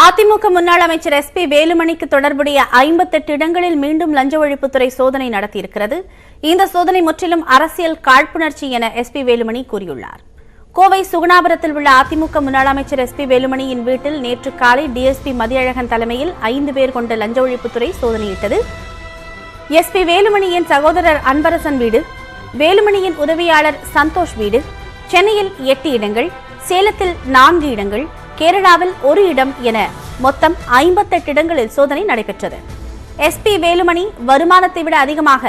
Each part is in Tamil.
அதிமுக முன்னாள் அமைச்சர் எஸ்பி வேலுமணிக்கு தொடர்புடைய 58 இடங்களில் மீண்டும் லஞ்ச ஒழிப்புத்துறை சோதனை நடத்தியிருக்கிறது. இந்த சோதனை முற்றிலும் அரசியல் காழ்ப்புணர்ச்சி என எஸ்பி வேலுமணி கூறியுள்ளார். கோவை சுகுணாபுரத்தில் உள்ள அதிமுக முன்னாள் அமைச்சர் எஸ்பி வேலுமணியின் வீட்டில் நேற்று காலை டிஎஸ்பி மதியழகன் தலைமையில் 5 பேர் கொண்ட லஞ்ச ஒழிப்புத்துறை சோதனையிட்டது. எஸ்பி வேலுமணியின் சகோதரர் அன்பரசன் வீடு, வேலுமணியின் உதவியாளர் சந்தோஷ் வீடு, சென்னையில் 8 இடங்கள், சேலத்தில் 4 இடங்கள், கேரளாவில் 1 இடம் என மொத்தம் 58 இடங்களில் சோதனை நடைபெற்றது. எஸ்பி வேலுமணி வருமானத்தை விட அதிகமாக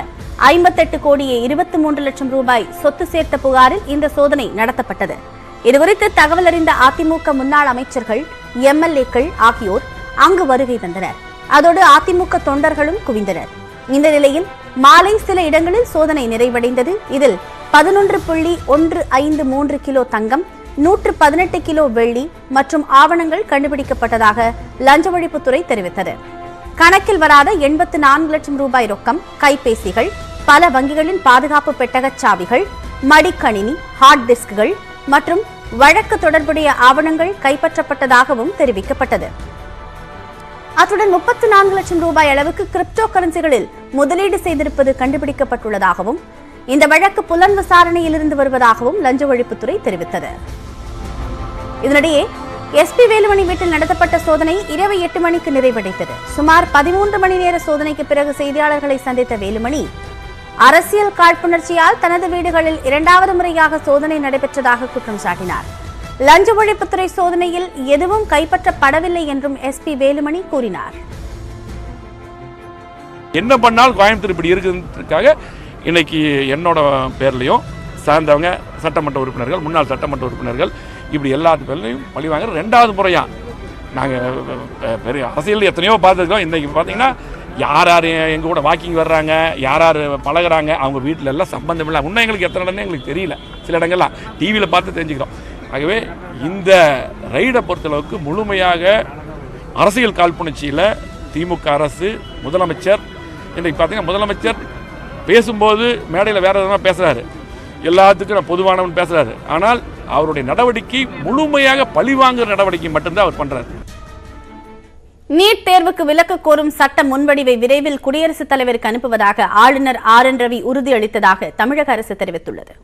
58 கோடியே 23 லட்சம் ரூபாய் சொத்து சேர்த்த புகாரில் இந்த சோதனை நடத்தப்பட்டது. இதுகுறித்து தகவல் அறிந்த அதிமுக முன்னாள் அமைச்சர்கள், எம்எல்ஏக்கள் ஆகியோர் அங்கு வருகை தந்தனர். அதோடு அதிமுக தொண்டர்களும் குவிந்தனர். இந்த நிலையில் மாலை சில இடங்களில் சோதனை நிறைவடைந்தது. இதில் 11.153 கிலோ தங்கம், 118 கிலோ வெள்ளி மற்றும் ஆவணங்கள் கண்டுபிடிக்கப்பட்டதாக லஞ்ச ஒழிப்புத்துறை தெரிவித்தது. கணக்கில் வராத 84 லட்சம் ரூபாய் ரொக்கம், கைபேசிகள், பல வங்கிகளின் பாதுகாப்பு பெட்டக சாவிகள், மடிக்கணினி, ஹார்ட் டிஸ்குகள் மற்றும் வழக்கு தொடர்புடைய ஆவணங்கள் கைப்பற்றப்பட்டதாகவும் தெரிவிக்கப்பட்டது. அத்துடன் 34 லட்சம் ரூபாய் அளவுக்கு கிரிப்டோ கரன்சிகளில் முதலீடு செய்திருப்பது கண்டுபிடிக்கப்பட்டுள்ளதாகவும் இந்த வழக்கு புலன் விசாரணையில் இருந்து வருவதாகவும் லஞ்ச ஒழிப்புத்துறை தெரிவித்தது. இதனிடையே எஸ்பி வேலுமணி வீட்டில் நடத்தப்பட்ட சோதனை இரவு 8 மணிக்கு நிறைவடைந்தது. சுமார் 13 மணி நேர சோதனைக்கு பிறகு செய்தியாளர்களை சந்தித்த வேலுமணி, அரசியல் காழ்ப்புணர்ச்சியால் தனது வீடுகளில் 2வது முறையாக சோதனை நடைபெற்றதாக குற்றம் சாட்டினார். லஞ்ச ஒழிப்புத்துறை சோதனையில் எதுவும் கைப்பற்றப்படவில்லை என்றும் எஸ்பி வேலுமணி கூறினார். என்ன பண்ணால் கோயம்புத்தூர் இப்படி இருக்கிறதுக்காக இன்னைக்கு என்னோட பேர்லையும் சார்ந்தவங்க சட்டமன்ற உறுப்பினர்கள், முன்னாள் சட்டமன்ற உறுப்பினர்கள் இப்படி எல்லாத்து பேர்லையும் பழி வாங்குற 2வது முறையா. நாங்கள் பெரிய அரசியல் எத்தனையோ பார்த்துருக்கோம். இன்றைக்கி பார்த்தீங்கன்னா யார் யார் எங்கள் கூட வாக்கிங் வர்றாங்க, யார் யார் பழகிறாங்க, அவங்க வீட்டில் எல்லாம் சம்பந்தம் இல்லை. இன்னும் எங்களுக்கு எத்தனை இடம்னு எங்களுக்கு தெரியல. சில இடங்கள்லாம் டிவியில் பார்த்து தெரிஞ்சுக்கிறோம். ஆகவே இந்த ரைடை பொறுத்தளவுக்கு முழுமையாக அரசியல் காழ்ப்புணர்ச்சியில் திமுக அரசு, முதலமைச்சர் இன்றைக்கு பார்த்தீங்கன்னா முதலமைச்சர் பேசும்போது மேடையில் வேறு எதுனா பேசுகிறாரு, எல்லாத்துக்கும் நான் பொதுவானவன் பேசுகிறாரு. ஆனால் அவருடைய நடவடிக்கை முழுமையாக பழிவாங்குற நடவடிக்கை மட்டும்தான் அவர் பண்றாரு. நீட் தேர்வுக்கு விலக்கு கோரும் சட்ட முன்வடிவை விரைவில் குடியரசுத் தலைவருக்கு அனுப்புவதாக ஆளுநர் RN ரவி உறுதியளித்ததாக தமிழக அரசு தெரிவித்துள்ளது.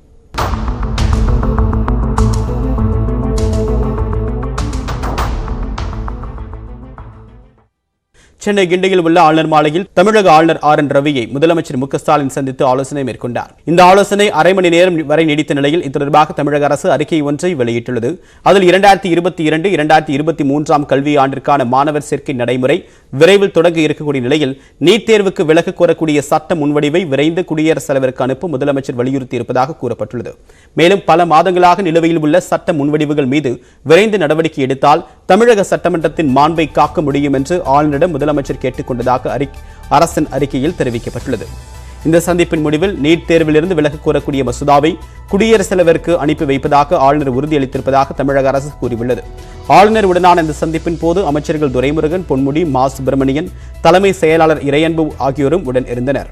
சென்னை கிண்டியில் உள்ள ஆளுநர் மாளிகையில் தமிழக ஆளுநர் RN ரவியை முதலமைச்சர் மு.க. ஸ்டாலின் சந்தித்து ஆலோசனை மேற்கொண்டார். இந்த ஆலோசனை அரை மணி நேரம் வரை நீடித்த நிலையில் இது தொடர்பாக தமிழக அரசு அறிக்கை ஒன்றை வெளியிட்டுள்ளது. அதில் 2022-2023 கல்வி ஆண்டிற்கான மாணவர் சேர்க்கை நடைமுறை விரைவில் தொடங்க இருக்கக்கூடிய நிலையில் நீட் தேர்வுக்கு விலக்கு கோரக்கூடிய சட்ட முன்வடிவை விரைந்து குடியரசுத் தலைவருக்கு அனுப்ப முதலமைச்சர் வலியுறுத்தி இருப்பதாக கூறப்பட்டுள்ளது. மேலும் பல மாதங்களாக நிலுவையில் உள்ள சட்ட முன்வடிவுகள் மீது விரைந்து நடவடிக்கை எடுத்தால் தமிழக சட்டமன்றத்தின் மாண்பை காக்க முடியும் என்று ஆளுநரிடம் முதலமைச்சர் கேட்டுக் கொண்டதாக அரசின் அறிக்கையில் தெரிவிக்கப்பட்டுள்ளது. இந்த சந்திப்பின் முடிவில் நீட் தேர்விலிருந்து விலக்கு கோரக்கூடிய மசோதாவை குடியரசுத் தலைவருக்கு அனுப்பி வைப்பதாக ஆளுநர் உறுதியளித்திருப்பதாக தமிழக அரசு கூறியுள்ளது. ஆளுநர் உடனான இந்த சந்திப்பின் போது அமைச்சர்கள் துரைமுருகன், பொன்முடி, மா சுப்பிரமணியன், தலைமை செயலாளர் இறையன்பு ஆகியோரும் உடன் இருந்தனர்.